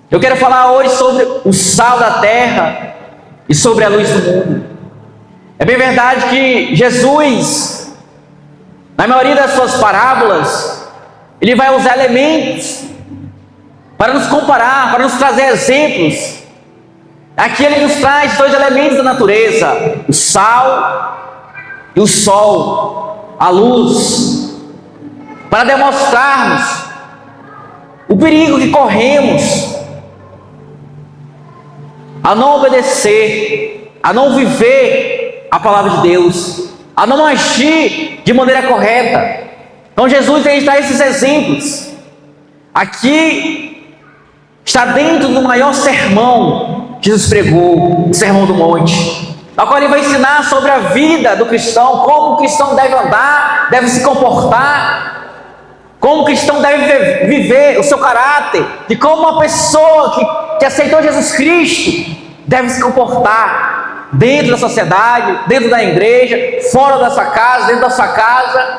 Eu quero falar hoje sobre o sal da terra e sobre a luz do mundo. É bem verdade que Jesus, na maioria das suas parábolas, ele vai usar elementos para nos comparar, para nos trazer exemplos. Aqui ele nos traz dois elementos da natureza: o sal e o sol, a luz, para demonstrarmos o perigo que corremos a não obedecer, a não viver a palavra de Deus, a não agir de maneira correta. Então Jesus tem que dar esses exemplos. Aqui está dentro do maior sermão que Jesus pregou, o Sermão do Monte, na qual ele vai ensinar sobre a vida do cristão, como o cristão deve andar, deve se comportar, como o cristão deve viver o seu caráter, de como uma pessoa que aceitou Jesus Cristo deve se comportar dentro da sociedade, dentro da igreja, fora da sua casa, dentro da sua casa.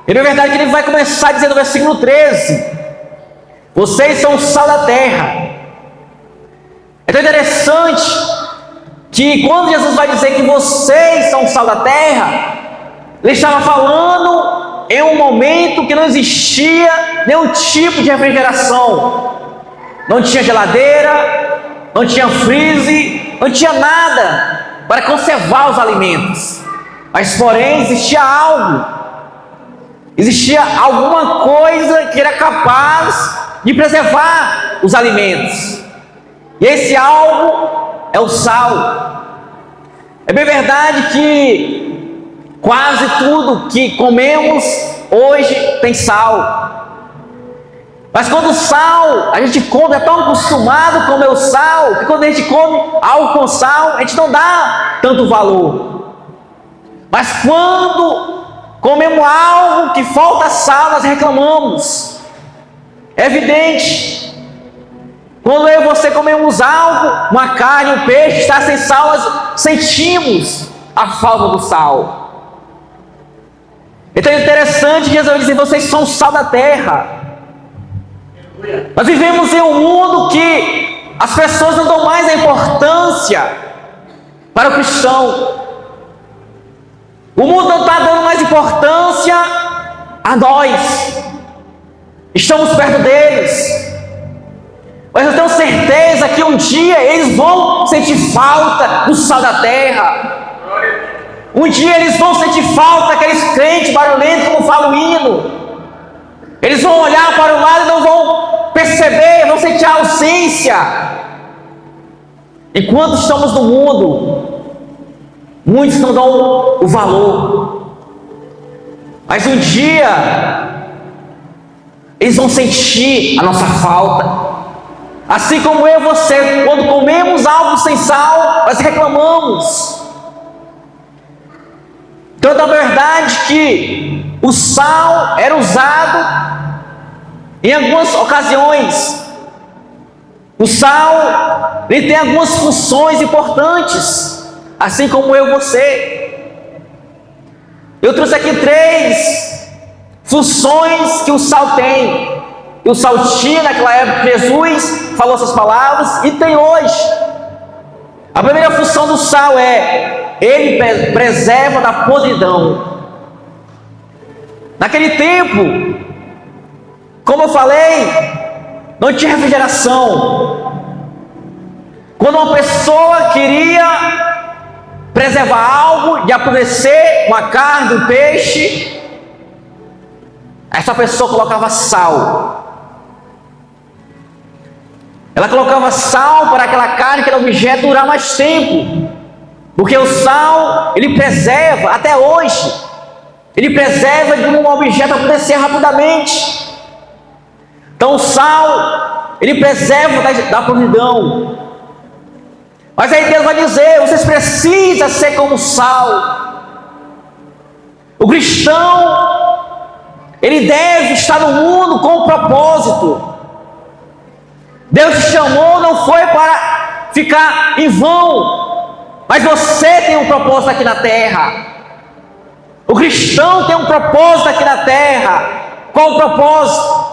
E na verdade ele vai começar dizendo no versículo 13: vocês são o sal da terra. É tão interessante que quando Jesus vai dizer que vocês são o sal da terra, ele estava falando em um momento que não existia nenhum tipo de refrigeração. Não tinha geladeira, não tinha freezer, não tinha nada para conservar os alimentos. Mas porém existia algo, existia alguma coisa que era capaz de preservar os alimentos. E esse algo é o sal. É bem verdade que quase tudo que comemos hoje tem sal. Mas quando o sal, a gente come, é tão acostumado a comer o sal, que quando a gente come algo com sal, a gente não dá tanto valor. Mas quando comemos algo que falta sal, nós reclamamos. É evidente. Quando eu e você comemos algo, uma carne, um peixe, está sem sal, nós sentimos a falta do sal. Então é interessante que Jesus diz: vocês são o sal da terra. Nós vivemos em um mundo que as pessoas não dão mais a importância para o cristão. O mundo não está dando mais importância a nós. Estamos perto deles, mas eu tenho certeza que um dia eles vão sentir falta do sal da terra. Um dia eles vão sentir falta daqueles crentes barulhentos, como fala o hino. Eles vão olhar para o lado e não vão perceber, vão sentir a ausência. Enquanto estamos no mundo, muitos não dão o valor. Mas um dia eles vão sentir a nossa falta. Assim como eu e você, quando comemos algo sem sal, nós reclamamos. Então é verdade que o sal era usado em algumas ocasiões. O sal, ele tem algumas funções importantes, assim como eu e você. Eu trouxe aqui 3 funções que o sal tem. E o sal tinha naquela época que Jesus falou essas palavras, e tem hoje. A primeira função do sal é: ele preserva da podridão. Naquele tempo, como eu falei, não tinha refrigeração. Quando uma pessoa queria preservar algo de apodrecer, uma carne, um peixe, essa pessoa colocava sal. Ela colocava sal para aquela carne, aquele objeto durar mais tempo. Porque o sal, ele preserva, até hoje, ele preserva de um objeto apodrecer rapidamente. Então o sal, ele preserva da podridão. Mas aí Deus vai dizer: vocês precisam ser como sal. O cristão, ele deve estar no mundo com um propósito. Deus te chamou, não foi para ficar em vão, mas você tem um propósito aqui na terra. O cristão tem um propósito aqui na terra. Qual o propósito?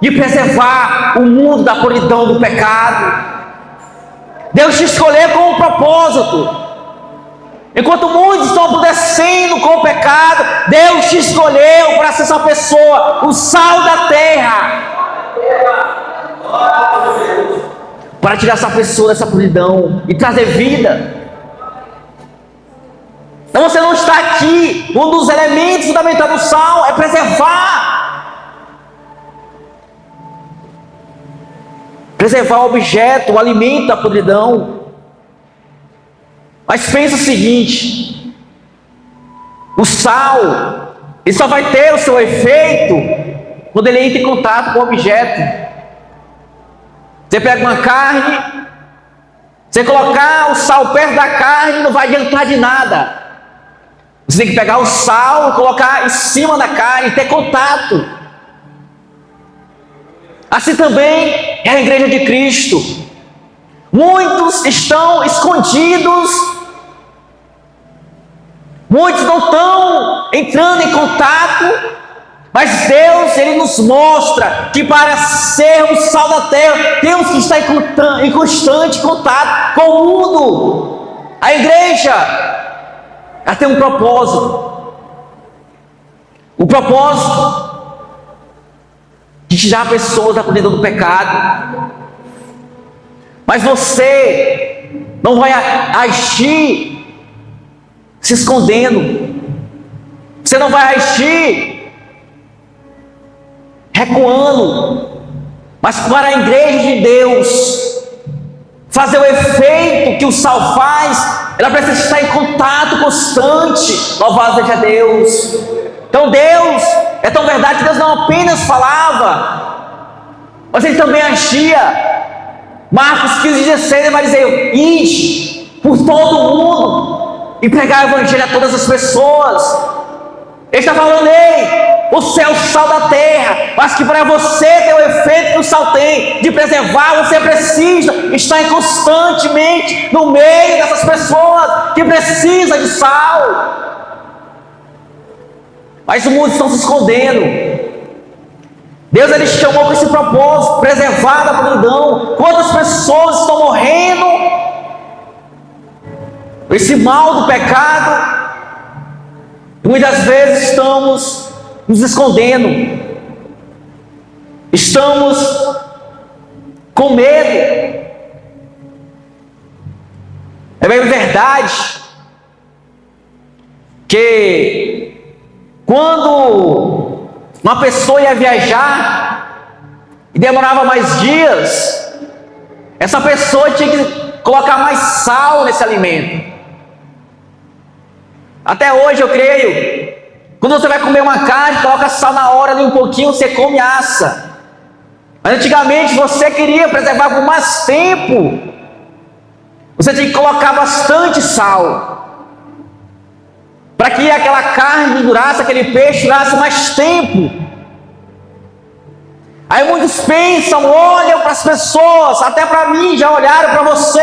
de preservar o mundo da podridão do pecado. Deus te escolheu com um propósito. Enquanto muitos estão apodrecendo com o pecado, Deus te escolheu para ser essa pessoa, o sal da terra, para tirar essa pessoa dessa podridão e trazer vida. Então você não está aqui. Um dos elementos fundamentais do sal é preservar o objeto, o alimento da podridão. Mas pensa o seguinte: o sal, ele só vai ter o seu efeito quando ele entra em contato com o objeto. Você pega uma carne, você colocar o sal perto da carne não vai adiantar de nada. Você tem que pegar o sal e colocar em cima da carne e ter contato. Assim também é a igreja de Cristo. Muitos estão escondidos, muitos não estão entrando em contato, mas Deus, Ele nos mostra que para sermos sal da terra, temos que estar em constante contato com o mundo. A igreja, ela tem um propósito. O propósito de tirar pessoas da podridão do pecado. Mas você não vai agir se escondendo. Você não vai agir recuando. Mas para a igreja de Deus fazer o efeito que o sal faz, ela precisa estar em contato constante. Louvado seja Deus. Então Deus, é tão verdade que Deus não apenas falava, mas Ele também agia. Marcos 15,16, Ele vai dizer: ide por todo o mundo e pregar o evangelho a todas as pessoas. Ele está falando: ei, você é o sal da terra, mas que para você ter o efeito que o sal tem, de preservar, você precisa estar constantemente no meio dessas pessoas que precisam de sal. Mas muitos estão se escondendo. Deus, Ele chamou com esse propósito, preservar da podridão. Quantas pessoas estão morrendo com esse mal do pecado, e muitas vezes estamos nos escondendo, estamos com medo. É bem verdade que quando uma pessoa ia viajar e demorava mais dias, essa pessoa tinha que colocar mais sal nesse alimento. Até hoje eu creio, quando você vai comer uma carne, coloca sal na hora ali um pouquinho, você come e assa. Mas antigamente você queria preservar por mais tempo, você tinha que colocar bastante sal, para que aquela carne durasse, aquele peixe durasse mais tempo. Aí muitos pensam, olham para as pessoas, até para mim, já olharam para você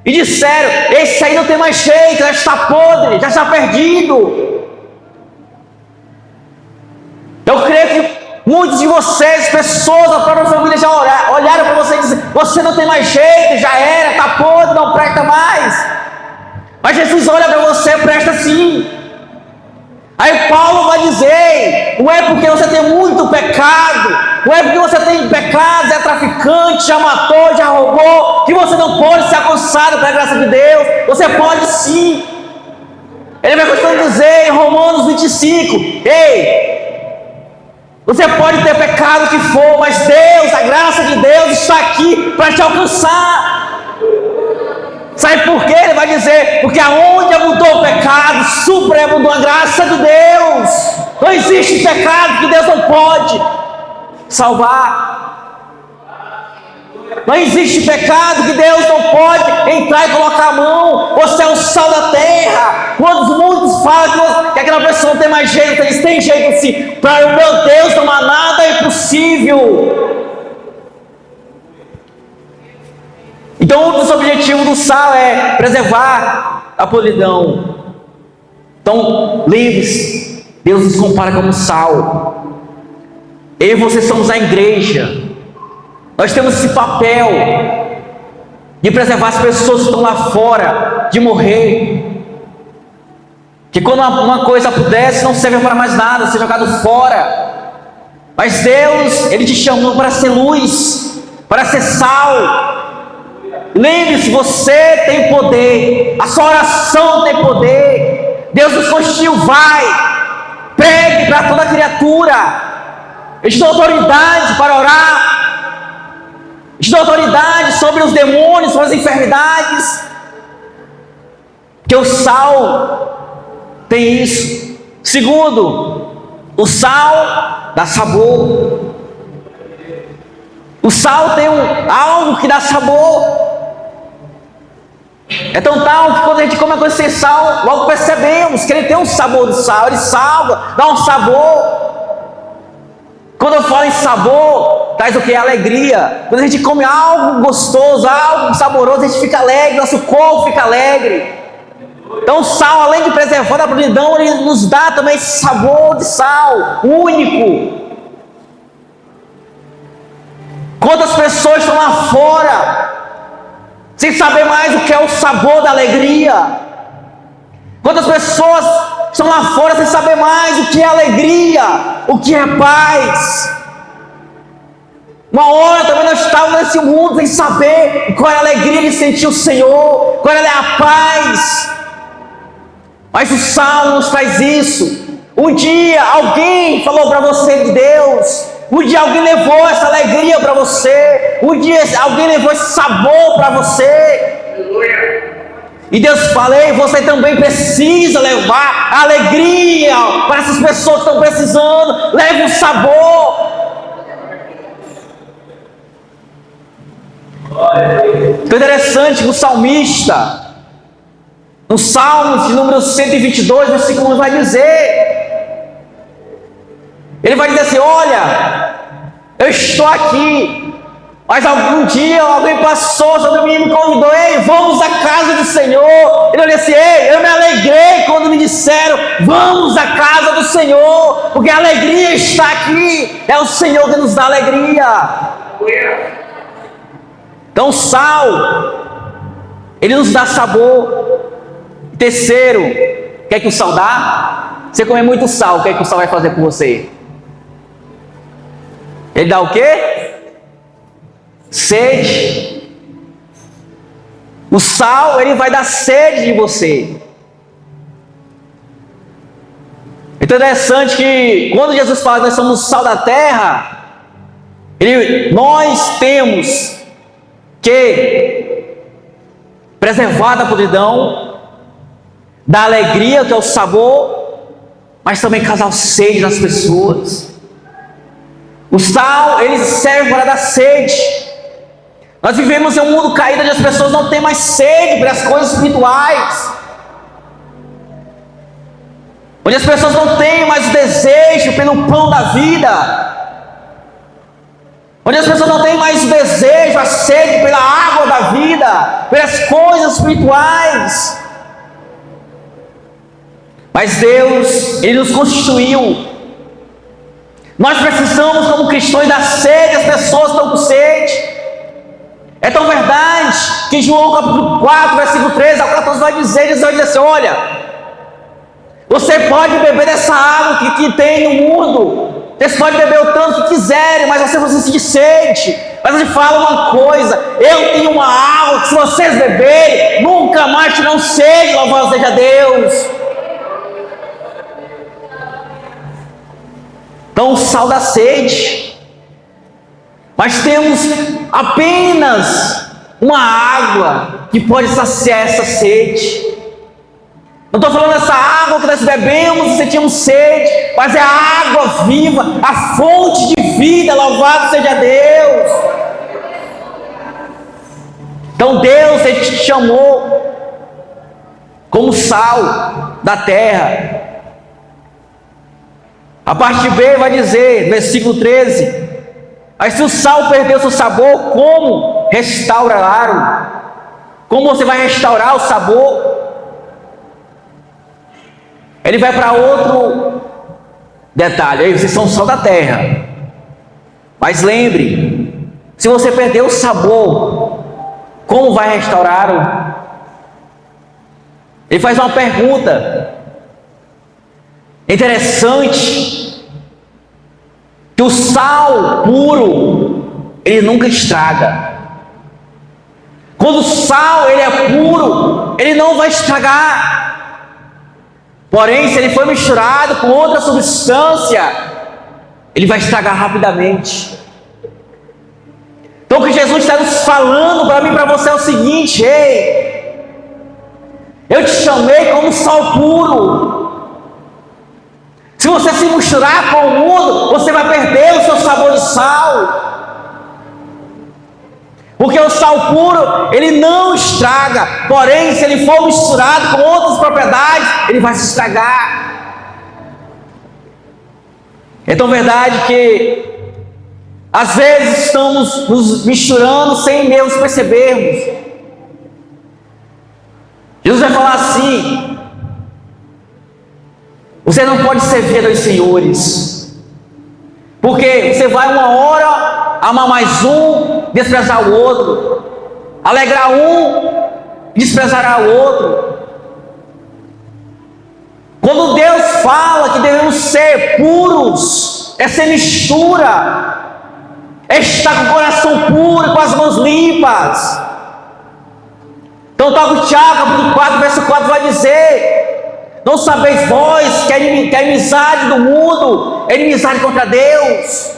e disseram: esse aí não tem mais jeito, já está podre, já está perdido. Eu creio que muitos de vocês, pessoas da própria família, já olharam para você e disseram: você não tem mais jeito, já era, está podre, não presta mais. Mas Jesus olha para você, presta sim. Aí Paulo vai dizer: não é porque você tem muito pecado, não é porque você tem pecados, é traficante, já matou, já roubou, que você não pode ser alcançado pela graça de Deus. Você pode sim. Ele vai continuar a dizer em Romanos 25: ei, você pode ter pecado que for, mas Deus, a graça de Deus está aqui para te alcançar. Sabe por quê? Ele vai dizer: porque aonde abundou o pecado, superabundou a graça de Deus. Não existe pecado que Deus não pode salvar. Não existe pecado que Deus não pode entrar e colocar a mão. Você é o sal da terra. Quando muitos falam que aquela pessoa não tem mais jeito, eles têm jeito sim. Para o meu Deus não há nada impossível. Então, um dos objetivos do sal é preservar a podridão. Então, lembre-se, Deus nos compara como sal. Eu e você somos a igreja. Nós temos esse papel de preservar as pessoas que estão lá fora, de morrer. Que quando uma coisa apodrece, não serve para mais nada, ser jogado fora. Mas Deus, Ele te chamou para ser luz, para ser sal. Lembre-se, você tem poder, a sua oração tem poder. Deus nos constituiu, vai, pregue para toda criatura. Eu te dou autoridade para orar, eu te dou autoridade sobre os demônios, sobre as enfermidades. Porque o sal tem isso. Segundo, o sal dá sabor. O sal tem algo que dá sabor. É tão tal que quando a gente come uma coisa sem sal, logo percebemos que ele tem um sabor de sal. Ele salga, dá um sabor. Quando eu falo em sabor, traz o que? Alegria. Quando a gente come algo gostoso, algo saboroso, a gente fica alegre, nosso corpo fica alegre. Então o sal, além de preservar a providão, ele nos dá também esse sabor de sal único. Quantas pessoas estão lá fora sem saber mais o que é o sabor da alegria? Quantas pessoas estão lá fora sem saber mais o que é alegria, o que é paz? Uma hora também nós estávamos nesse mundo sem saber qual é a alegria de sentir o Senhor, qual é a paz. Mas o Salmo nos traz isso. Um dia alguém falou para você de Deus. Um dia alguém levou essa alegria para você. Um dia alguém levou esse sabor para você. E Deus fala: ei, você também precisa levar alegria para essas pessoas que estão precisando. Leve um sabor. Então, interessante que o salmista, no Salmos de número 122, versículo 1, vai dizer, ele vai dizer assim: olha, eu estou aqui, mas algum dia alguém passou sobre mim e me convidou: ei, vamos à casa do Senhor. Ele olhou assim: ei, eu me alegrei quando me disseram, vamos à casa do Senhor, porque a alegria está aqui, é o Senhor que nos dá alegria. Então o sal, ele nos dá sabor. Terceiro, o que é que o sal dá? Você comer muito sal, o que é que o sal vai fazer com você? Ele dá o quê? Sede. O sal, ele vai dar sede de você. Então é interessante que quando Jesus fala que nós somos o sal da terra, nós temos que preservar da podridão, da alegria, que é o sabor, mas também causar sede nas pessoas. O sal, ele serve para dar sede. Nós vivemos em um mundo caído onde as pessoas não têm mais sede para as coisas espirituais, onde as pessoas não têm mais o desejo pelo pão da vida, onde as pessoas não têm mais o desejo, a sede pela água da vida, pelas coisas espirituais. Mas Deus, Ele nos constituiu. Nós precisamos, como cristãos, dar sede às pessoas que estão com sede. É tão verdade que João capítulo 4, versículo 13 ao 14 vai dizer, Jesus vai dizer assim: olha, você pode beber dessa água que tem no mundo, você pode beber o tanto que quiserem, mas você vai sentir sede. Mas eu te falo uma coisa: eu tenho uma água que, se vocês beberem, nunca mais terão sede. Louvado seja Deus. Então o sal dá sede, mas temos apenas uma água que pode saciar essa sede. Não estou falando dessa água que nós bebemos e sentimos sede, mas é a água viva, a fonte de vida. Louvado seja Deus. Então Deus, Ele te chamou como sal da terra. A parte B vai dizer, versículo 13: mas se o sal perdeu seu sabor, como restaurá-lo? Como você vai restaurar o sabor? Ele vai para outro detalhe: aí vocês são o sal da terra, Mas lembre, se você perder o sabor, como vai restaurá-lo? Ele faz uma pergunta interessante, que o sal puro, ele nunca estraga. Quando o sal ele é puro, ele não vai estragar. Porém, se ele for misturado com outra substância, ele vai estragar rapidamente. Então o que Jesus está nos falando para mim e para você é o seguinte: ei, eu te chamei como sal puro. Se você se misturar com o mundo, você vai perder o seu sabor de sal. Porque o sal puro, ele não estraga. Porém, se ele for misturado com outras propriedades, ele vai se estragar. É tão verdade que às vezes estamos nos misturando sem mesmo percebermos. Jesus vai falar assim: você não pode servir a dois senhores, porque você vai uma hora amar mais um, desprezar o outro, alegrar um, desprezará o outro. Quando Deus fala que devemos ser puros, é sem mistura, é estar com o coração puro, com as mãos limpas. Então Tiago, capítulo 4, verso 4 vai dizer: não sabeis vós que a inimizade do mundo é inimizade contra Deus?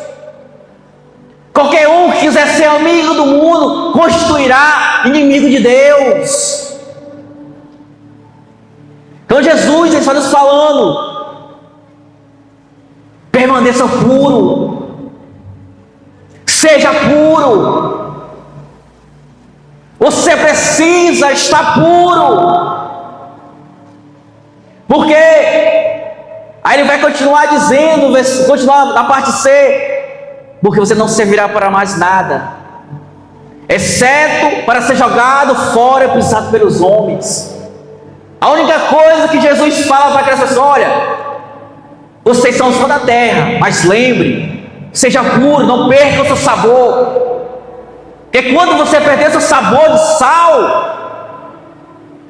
Qualquer um que quiser ser amigo do mundo constituirá inimigo de Deus. Então Jesus está nos falando: permaneça puro, seja puro. Você precisa estar puro. Porque aí ele vai continuar dizendo, continuar na parte C: porque você não servirá para mais nada, exceto para ser jogado fora e pisado pelos homens. A única coisa que Jesus fala para aquelas pessoas: olha, vocês são só da terra, mas lembre, seja puro, não perca o seu sabor. Porque quando você perder seu sabor de sal,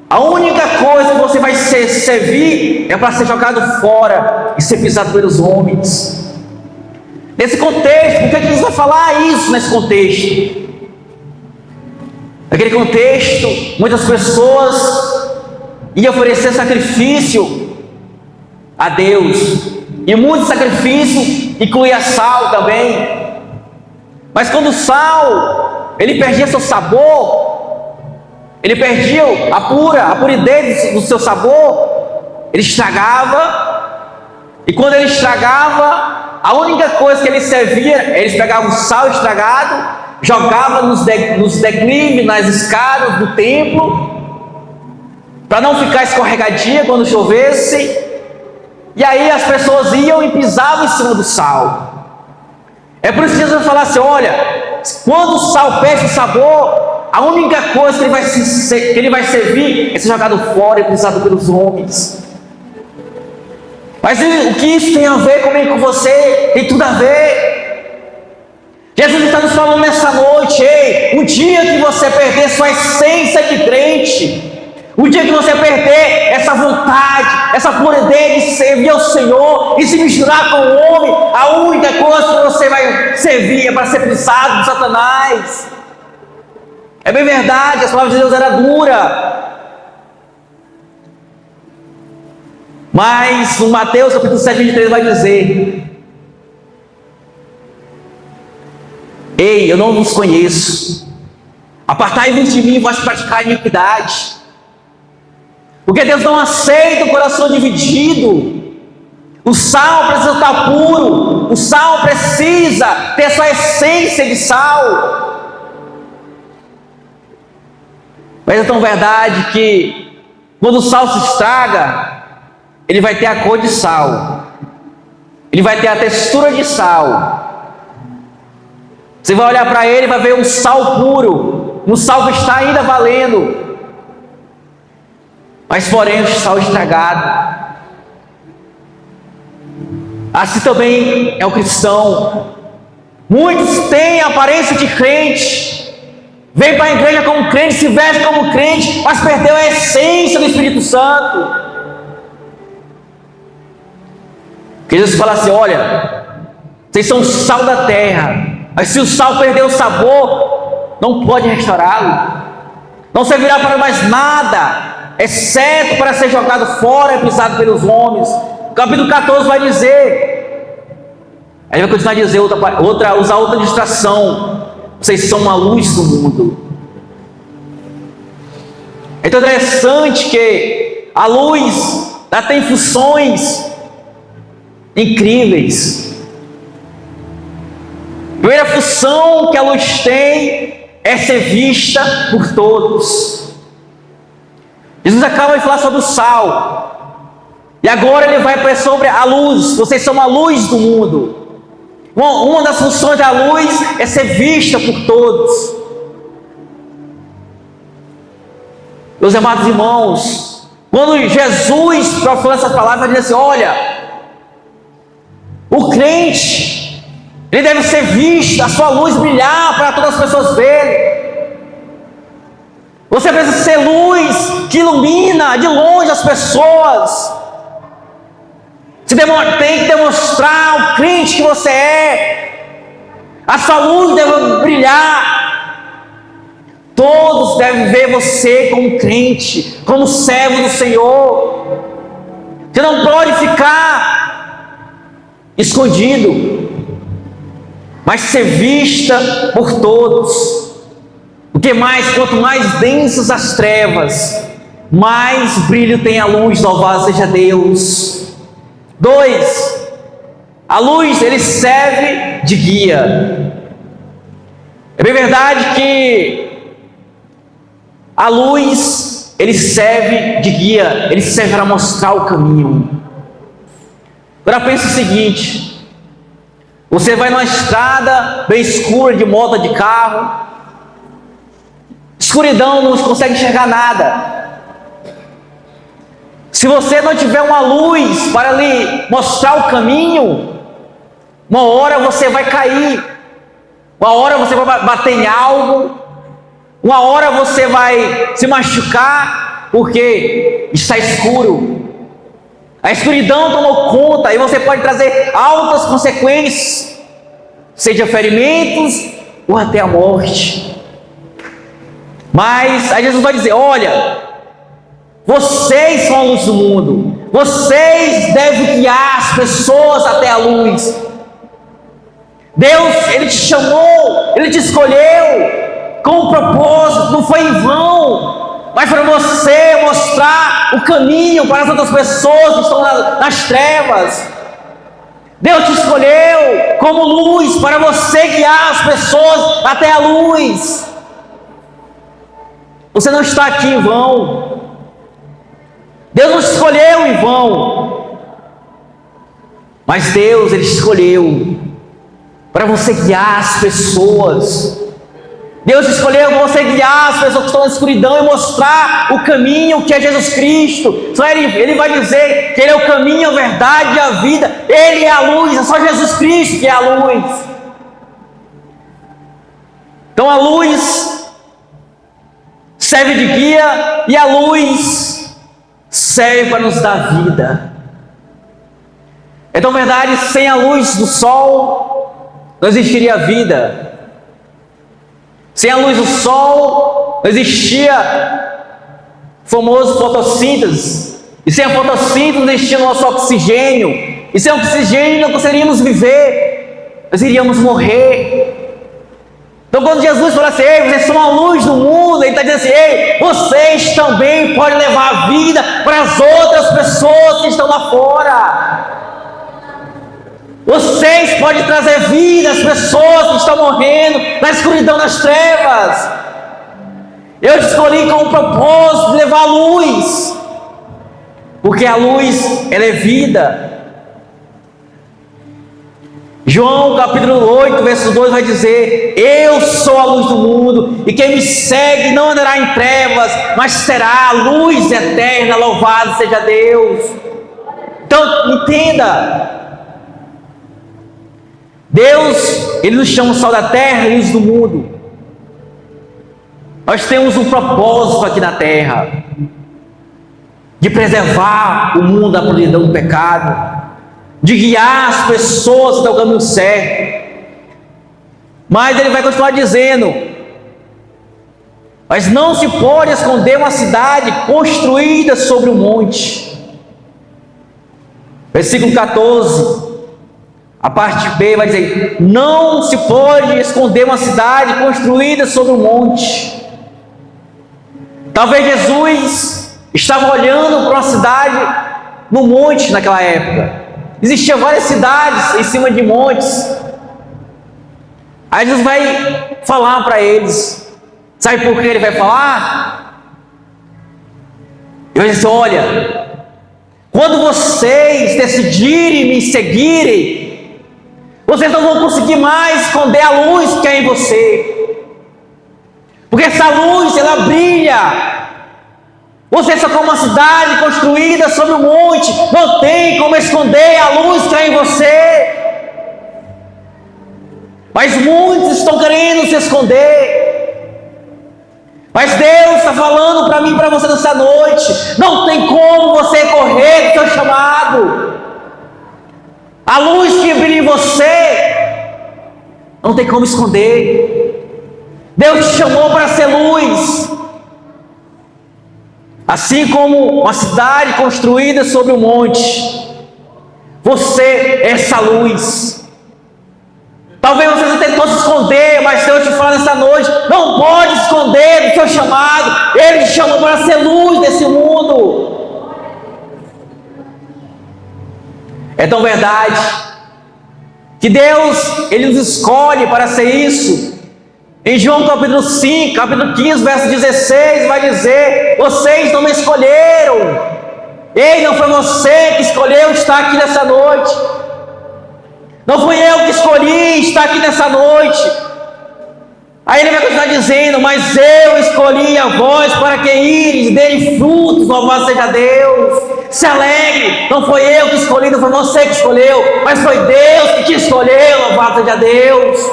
a única coisa que você vai servir é para ser jogado fora e ser pisado pelos homens. Nesse contexto, por que Jesus vai falar isso nesse contexto? Naquele contexto, muitas pessoas iam oferecer sacrifício a Deus, e muito sacrifício incluía sal também. Mas quando o sal ele perdia seu sabor, ele perdia a puridez do seu sabor, ele estragava. E quando ele estragava, a única coisa que ele servia, eles pegavam o sal estragado, jogavam nos declives, nas escadas do templo, para não ficar escorregadia quando chovesse. E aí as pessoas iam e pisavam em cima do sal. É por isso que Jesus vai falar assim: olha, quando o sal perde o sabor, a única coisa que ele vai servir é ser jogado fora e pisado pelos homens. Mas o que isso tem a ver comigo, com você? Tem tudo a ver. Jesus está nos falando nessa noite: ei, um dia que você perder sua essência de crente, o dia que você perder essa vontade, essa puridez de servir ao Senhor e se misturar com o homem, a única coisa que você vai servir é para ser pisado de Satanás. É bem verdade, a palavra de Deus era dura. Mas no Mateus capítulo 7, 23 vai dizer: ei, eu não vos conheço, apartai-vos de mim, vós praticai iniquidade. Porque Deus não aceita o coração dividido. O sal precisa estar puro, o sal precisa ter sua essência de sal. Mas é tão verdade que quando o sal se estraga, ele vai ter a cor de sal, ele vai ter a textura de sal. Você vai olhar para ele e vai ver um sal puro, um sal que está ainda valendo. Mas porém o sal estragado. Assim também é o cristão. Muitos têm aparência de crente, vem para a igreja como crente, se veste como crente, mas perdeu a essência do Espírito Santo. Porque Jesus fala assim: olha, vocês são o sal da terra, mas se o sal perder o sabor, não pode restaurá-lo, não servirá para mais nada, exceto para ser jogado fora e pisado pelos homens. O capítulo 14 vai dizer, aí vai continuar a dizer usar outra distração: vocês são uma luz do mundo. É tão interessante que a luz, ela tem funções incríveis. A primeira função que a luz tem é ser vista por todos. Jesus acaba de falar sobre o sal, e agora ele vai para sobre a luz. Vocês são a luz do mundo. Uma das funções da luz é ser vista por todos. Meus amados irmãos, quando Jesus proferiu essas palavras, ele diz assim: olha, o crente, ele deve ser visto, a sua luz brilhar para todas as pessoas verem. Você precisa ser luz que ilumina de longe as pessoas. Você tem que demonstrar o crente que você é. A sua luz deve brilhar. Todos devem ver você como crente, como servo do Senhor. Você não pode ficar escondido, mas ser vista por todos. Porque quanto mais densas as trevas, mais brilho tem a luz. Louvado seja Deus. 2. A luz, ele serve de guia. É bem verdade que a luz, ele serve de guia, ele serve para mostrar o caminho. Agora pense o seguinte: você vai numa estrada bem escura, de moto, de carro, escuridão, não consegue enxergar nada. Se você não tiver uma luz para lhe mostrar o caminho, uma hora você vai cair, uma hora você vai bater em algo, uma hora você vai se machucar, porque está escuro. A escuridão tomou conta e você pode trazer altas consequências, seja ferimentos ou até a morte. Mas aí Jesus vai dizer: olha, vocês são a luz do mundo, vocês devem guiar as pessoas até a luz. Deus, ele te chamou, ele te escolheu com um propósito, não foi em vão, mas para você mostrar o caminho para as outras pessoas que estão nas trevas. Deus te escolheu como luz para você guiar as pessoas até a luz. Você não está aqui em vão. Deus não te escolheu em vão, mas Deus, ele te escolheu para você guiar as pessoas. Deus te escolheu para você guiar as pessoas que estão na escuridão e mostrar o caminho que é Jesus Cristo. Só ele vai dizer que ele é o caminho, a verdade e a vida. Ele é a luz, é só Jesus Cristo que é a luz. Então a luz serve de guia e a luz serve para nos dar vida. Então, verdade, sem a luz do sol não existiria vida. Sem a luz do sol não existia o famoso fotossíntese. E sem a fotossíntese não existia o nosso oxigênio. E sem oxigênio não conseguiríamos viver. Nós iríamos morrer. Então quando Jesus fala assim: ei, vocês são a luz do mundo, ele está dizendo assim: ei, vocês também podem levar a vida para as outras pessoas que estão lá fora. Vocês podem trazer vida às pessoas que estão morrendo na escuridão das trevas. Eu te escolhi com o propósito de levar a luz, porque a luz, ela é vida. João capítulo 8, verso 2 vai dizer: eu sou a luz do mundo, e quem me segue não andará em trevas, mas terá a luz eterna. Louvado seja Deus. Então entenda, Deus, Ele nos chama sal da terra e luz do mundo. Nós temos um propósito aqui na terra, de preservar o mundo da podridão do pecado, de guiar as pessoas até o caminho certo. Mas Ele vai continuar dizendo: mas não se pode esconder uma cidade construída sobre um monte. Versículo 14, a parte B vai dizer: não se pode esconder uma cidade construída sobre um monte. Talvez Jesus estava olhando para uma cidade no monte naquela época. Existiam várias cidades em cima de montes. Aí Jesus vai falar para eles. Sabe por que Ele vai falar? Ele vai dizer: olha, quando vocês decidirem me seguirem, vocês não vão conseguir mais esconder a luz que há em você, porque essa luz, ela brilha. Vocês são como uma cidade construída sobre um monte, não tem como esconder a luz que há em você. Mas muitos estão querendo se esconder. Mas Deus está falando para mim e para você nessa noite: não tem como você correr do seu chamado. A luz que brilha em você, não tem como esconder. Deus te chamou para ser luz. Assim como uma cidade construída sobre um monte, você é essa luz. Talvez você tentou se esconder, mas Deus te fala nessa noite: não pode se esconder do seu chamado. Ele te chamou para ser luz desse mundo. É tão verdade que Deus, Ele nos escolhe para ser isso. Em João capítulo 5, capítulo 15, verso 16, vai dizer: vocês não me escolheram. Ei, não foi você que escolheu estar aqui nessa noite. Não fui eu que escolhi estar aqui nessa noite. Aí Ele vai continuar dizendo: mas eu escolhi a vós para que ires, deem frutos, louvado seja Deus. Se alegre, não foi eu que escolhi, não foi você que escolheu, mas foi Deus que te escolheu, louvado seja Deus.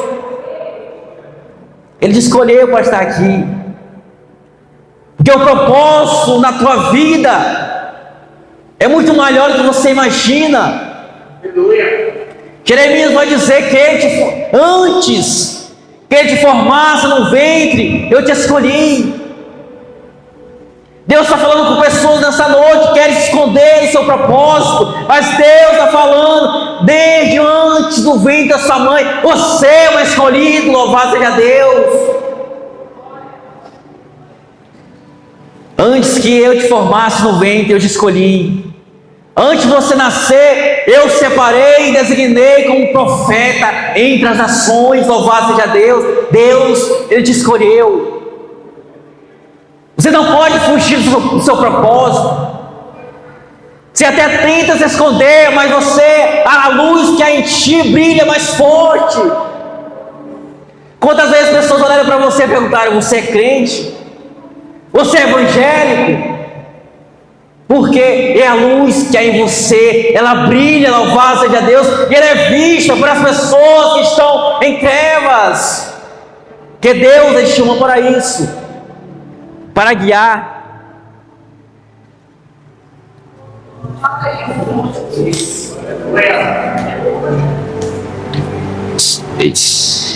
Ele te escolheu para estar aqui, porque o propósito na tua vida é muito maior do que você imagina. Jeremias vai dizer que antes que Ele te formasse no ventre, eu te escolhi. Deus está falando com pessoas nessa noite que querem se esconder em seu propósito, mas Deus está falando desde antes do ventre da sua mãe: você é um escolhido, louvado seja Deus. Antes que eu te formasse no ventre, eu te escolhi. Antes de você nascer, eu separei e designei como profeta entre as nações, louvado seja Deus. Deus, Ele te escolheu. Você não pode fugir do seu propósito. Você até tenta se esconder, mas a luz que há em ti brilha mais forte. Quantas vezes pessoas olharam para você e perguntaram: você é crente? Você é evangélico? Porque é a luz que há em você, ela brilha, louvado seja Deus, e ela é vista por as pessoas que estão em trevas. Que Deus Ele chama para isso, para guiar.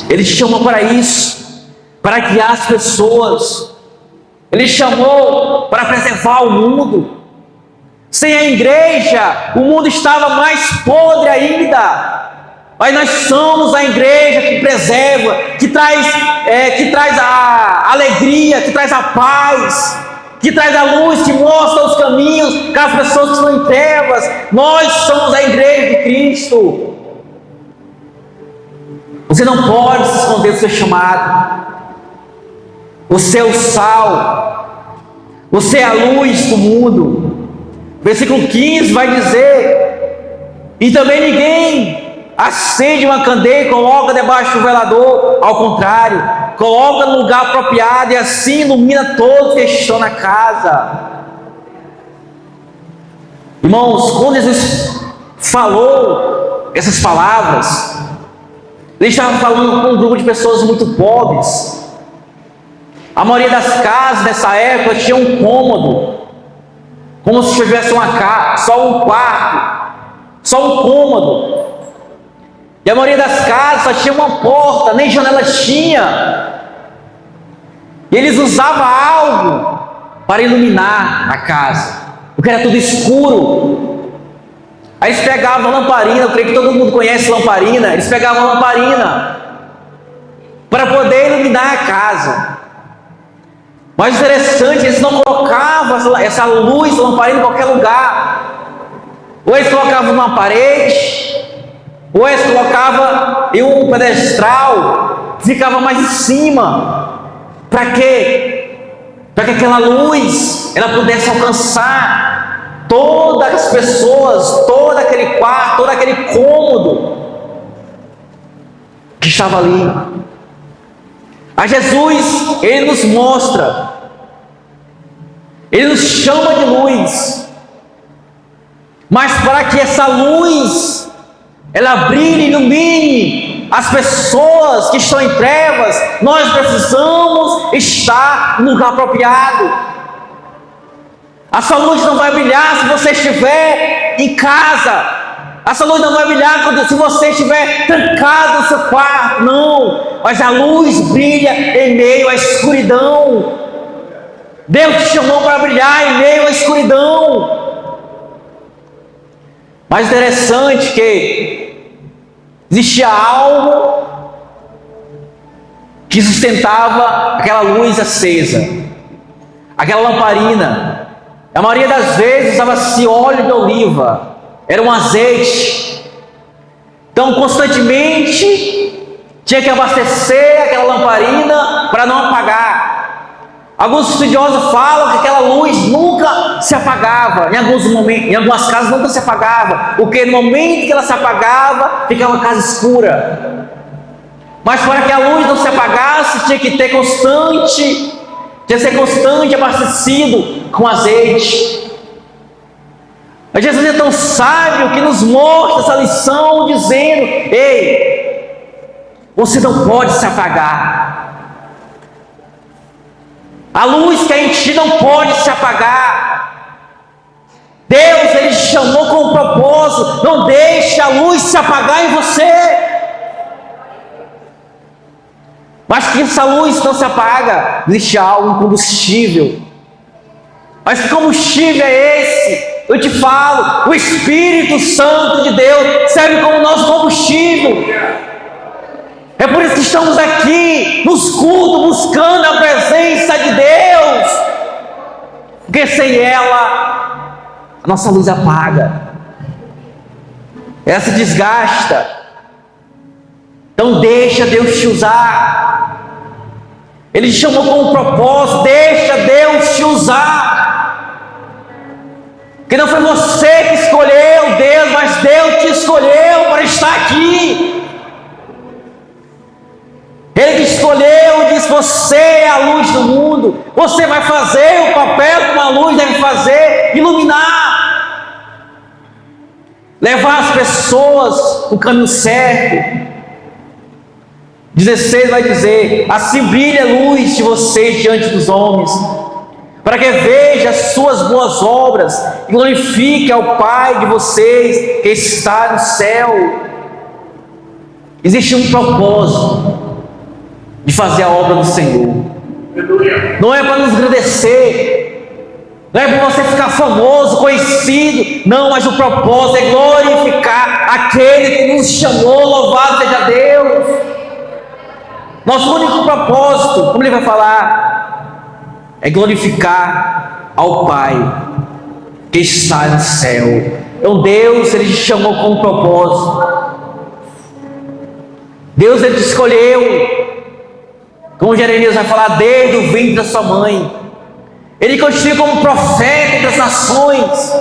Ele chamou para isso, para guiar as pessoas. Ele chamou para preservar o mundo. Sem a igreja, o mundo estava mais podre ainda. Mas nós somos a igreja que preserva, que traz a alegria, que traz a paz, que traz a luz, que mostra os caminhos para as pessoas que estão em trevas. Nós somos a igreja de Cristo. Você não pode se esconder do seu chamado. Você é o sal. Você é a luz do mundo. Versículo 15 vai dizer: e também ninguém acende uma candeia e coloca debaixo do velador. Ao contrário, coloca no lugar apropriado e assim ilumina todos que estão na casa. Irmãos, quando Jesus falou essas palavras, Ele estava falando com um grupo de pessoas muito pobres. A maioria das casas dessa época tinha um cômodo, como se tivesse uma casa, só um quarto, só um cômodo. E a maioria das casas só tinha uma porta, nem janela tinha. E eles usavam algo para iluminar a casa, porque era tudo escuro. Aí eles pegavam lamparina, eu creio que todo mundo conhece lamparina. Eles pegavam lamparina para poder iluminar a casa. Mas interessante, eles não colocavam essa luz, lamparina em qualquer lugar. Ou eles colocavam numa parede, ou eles colocavam em um pedestral, ficava mais em cima. Para quê? Para que aquela luz ela pudesse alcançar todas as pessoas, todo aquele quarto, todo aquele cômodo que estava ali. A Jesus, Ele nos mostra, Ele nos chama de luz, mas para que essa luz ela brilhe, ilumine as pessoas que estão em trevas, nós precisamos estar no lugar apropriado. A sua luz não vai brilhar se você estiver em casa. A sua luz não vai brilhar se você estiver trancado no seu quarto, não. Mas a luz brilha em meio à escuridão. Deus te chamou para brilhar em meio à escuridão. Mas interessante que existia algo que sustentava aquela luz acesa, aquela lamparina. A maioria das vezes usava-se óleo de oliva, era um azeite. Então constantemente tinha que abastecer aquela lamparina para não apagar. Alguns estudiosos falam que aquela luz nunca se apagava, em algumas casas nunca se apagava, porque no momento que ela se apagava, ficava a casa escura. Mas para que a luz não se apagasse, tinha que ser constante abastecido com azeite. Mas Jesus é tão sábio que nos mostra essa lição dizendo: ei, você não pode se apagar. A luz que é em ti não pode se apagar. Deus, Ele te chamou com um propósito. Não deixe a luz se apagar em você. Mas que essa luz não se apaga, existe algo, um combustível. Mas que combustível é esse? Eu te falo, o Espírito Santo de Deus serve como nosso combustível. É por isso que estamos aqui nos cultos buscando a presença de Deus, porque sem ela a nossa luz apaga, ela se desgasta. Então deixa Deus te usar. Ele te chamou com um propósito, deixa Deus te usar. Porque não foi você que escolheu Deus, mas Deus te escolheu para estar aqui. Ele te escolheu e disse: você é a luz do mundo. Você vai fazer o papel que uma luz deve fazer, iluminar, levar as pessoas no caminho certo. 16 vai dizer: assim brilha a luz de vocês diante dos homens, para que veja as suas boas obras e glorifique ao Pai de vocês que está no céu. Existe um propósito de fazer a obra do Senhor. Não é para nos engrandecer, não é para você ficar famoso, conhecido, não, mas o propósito é glorificar aquele que nos chamou. Louvado seja Deus. Nosso único propósito, como ele vai falar, é glorificar ao Pai que está no céu. Então Deus, Ele te chamou com um propósito. Deus, Ele te escolheu, como Jeremias vai falar, desde o ventre da sua mãe. Ele constituiu como profeta entre as nações.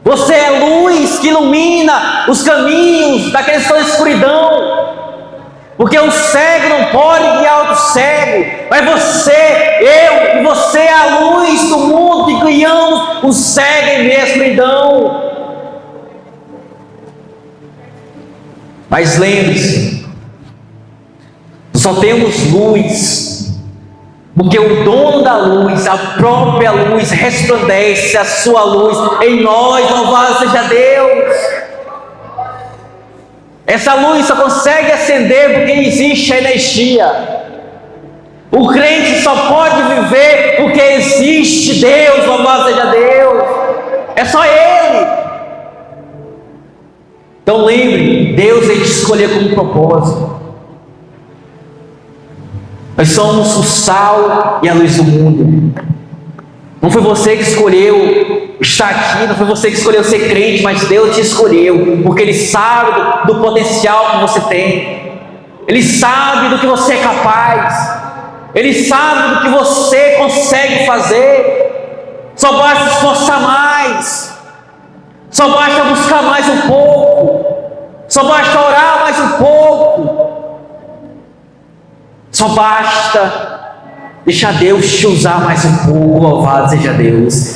Você é luz que ilumina os caminhos daqueles que estão em escuridão. Porque o cego não pode guiar outro cego, mas você, eu e você é a luz do mundo que guiamos o cego em meio à escuridão. Mas lembre-se, só temos luz, porque o dono da luz, a própria luz, resplandece a sua luz em nós. Louvado seja Deus! Essa luz só consegue acender porque existe a energia. O crente só pode viver porque existe Deus. Louvado seja Deus! É só Ele. Então lembre, Deus Ele te escolheu com um propósito. Nós somos o sal e a luz do mundo. Não foi você que escolheu estar aqui, não foi você que escolheu ser crente, mas Deus te escolheu, porque Ele sabe do potencial que você tem, Ele sabe do que você é capaz, Ele sabe do que você consegue fazer. Só basta esforçar mais, só basta buscar mais um pouco, só basta orar mais um pouco, só basta deixar Deus te usar mais um pouco. Louvado seja Deus.